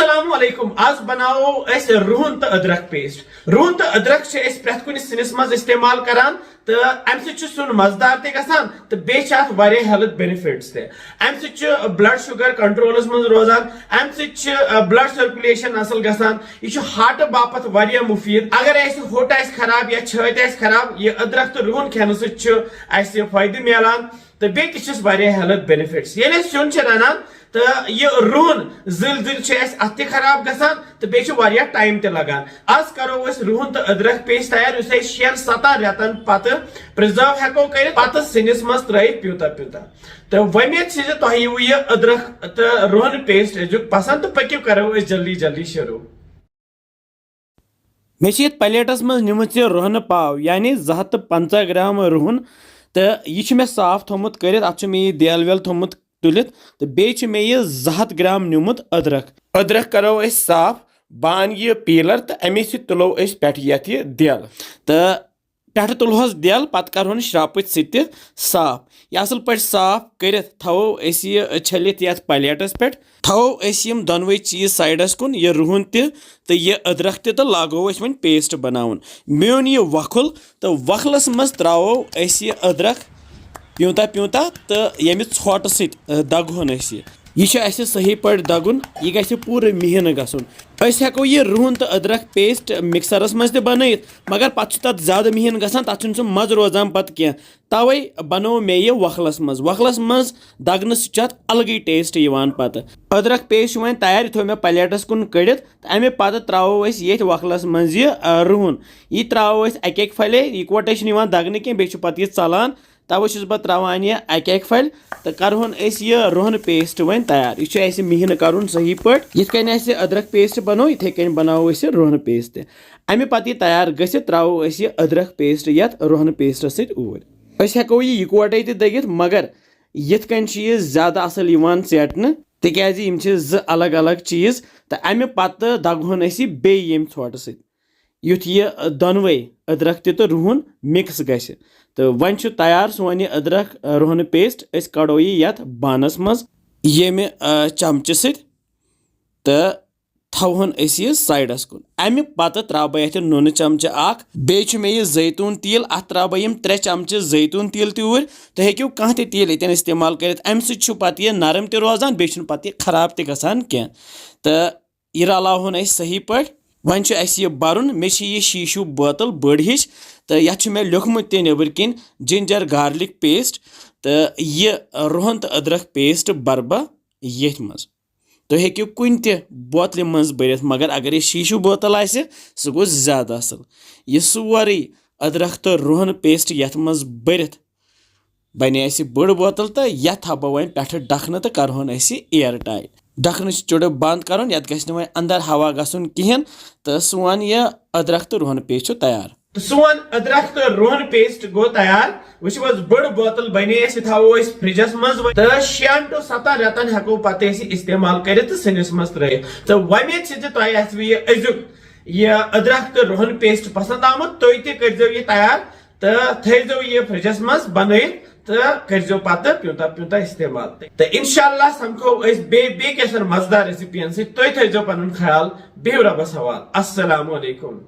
Assalamu alaikum. Az बनाओ अस रुहन तो अदरक पेस्ट रुहन तो अदरक से अस प्रत कुन सिनिस मज इस्तेमाल करान तो अम सुन मजदार ते गसान तो बेच अत वारिया हेल्थ बेनिफिट्स ते अम ब्लड शुगर कंट्रोलस मज रोजान अम ब्लड सर्कुलेशन असल गसान यह हार्ट बापत वारिया मुफीद अगर अस होट आस खराब या छत आस खराब ये अदरक तो रुहन खेन सह फायदे मिलान तो बेस वारिया हेल्थ बेनिफिट्स ये सुन रनान तो यह रुहन जिल अत खराब गसान तो बेह टाइम ते लगान आज करो रुहन तो अदरक पेस्ट तैयार 6-7 रेतन पत प्रिजर्व हेको कर पत सिनिस मज त्रयित प्यूता प्यूता तो वमेद से तुह यह अदरक तो रुहन पेस्ट अजुक पसंद तो पक्यू करो जल्दी जल्दी शुरू मे प्लेटस मज निमुत रुहन पाव यानी 250 ग्राम रुहन तो यह मे साफ थोमुत कर अत मे देल वेल थोमुत तुलित तो बेच मे यह 200 ग्राम निमुत अदरक करो साफ बान यह पीलर तो अमे तुलो पे ये देल तो पे तुलहोस देल पत करोन श्राप सह साफ यह असल पे साफ कर थो यह छलित ये प्लेटस पे थो यम दोनवे चीज साइडस कुन यह रुहन तो यह अदरक तो लागो वन पेस्ट बनावन मेन यह वखुल तो वखलस मज त्रो यह अदरक प्यूता प्यूता तो ये ोट सगुन यह सही पे दगुन यह ग पूरे मिहन गसन हेको यह रुहन तो अदरक पेस्ट मिक्सरस मज बनत मगर पत ज्यादा मिहन गसान तथ मज रोजान पत कह तवे बनो मे यह वखलस मज दगन सह अलग टेस्ट पत अदरक पेस्ट वन तैयार थो मे प्लेटस कुन कड़ित अमे पत त्रो ये वखलस मज यह रुहन यह त्रो अक फले इकवटे दगन कह पे चलान तवे बह त्रावान यह अक फल तो करहन यह रुहन पेस्ट वन तैयार यह मिहन कर सही पे ये अदरक पेस्ट बनो इथे कन बनाओ रुहन पेस्ट अमे पे यह तैयार गि त्रो यह अदरक पेस्ट ये रुहन पेस्ट सर हेको यह इकवटे दगित मगर यथ कन ज्यादा असल ेटन तिकाज यम अलग अलग चीज तो अमे पे दगहन बे ये ोट युथ यह दोनवे अदरक तो रुहन मिक्स गि तो वन तैयार सोन यह अदरक रुहन पेस्ट कड़ो यह बानस मज ये चमचे सो थोहन यह साइडस कुन अमे पे त्रा बह नुन चमचे बे मे यह जैतून तेल अत त्रा बह 3 चमचे जैतून तेल तूर तो हेक्यू कह तेल ये इस्तेमाल कर अमे पे यह नरम त रोजान बे पे खराब तसान कह तो यह रलावन सही पे वन यह बरुन मे यह शीशु बोतल बड़ हिच तो ये मे लिखमुत नबर किन जिंजर गार्लिक पेस्ट तो यह रुहन तो अदरक पेस्ट बरबा ये मज तो हेक्यू कुन बोतल मज भरत मगर अगर यह शीशु बोतल आए सह गो ज्यादा असल यह सोरे अदरक तो रुहन पेस्ट ये मज भरत बने बड़ बोतल तो ये थबो वन पे डखन तो करहन एयर टाइट डखन चुड़ बंद कर वन अंदर हवा गसन कहें तो सोन यह अदरक तो रुहन पेस्ट तैयार तो सोन अदरक तो रुहन पेस्ट गो तैयार वह बड़ बोतल बने थो फ्रिजस मज तो 6 to 7 रेतन हेको पे इस्तेमाल कर सिनिस मज त्रयित तो वमेद से तुम यह अजुक यह अदरक तो रुहन पेस्ट पसंद आमुत तुम कर तैयार तो थो यह फ्रिजस मज बन तो कर पे प्यूता प्यूता इस्तेमाल तो इंशाल्लाह समखो बे मजदार रेसिपियन तुम थो पन ख्याल बिहु रबस हवाल अस्सलामु अलैकुम।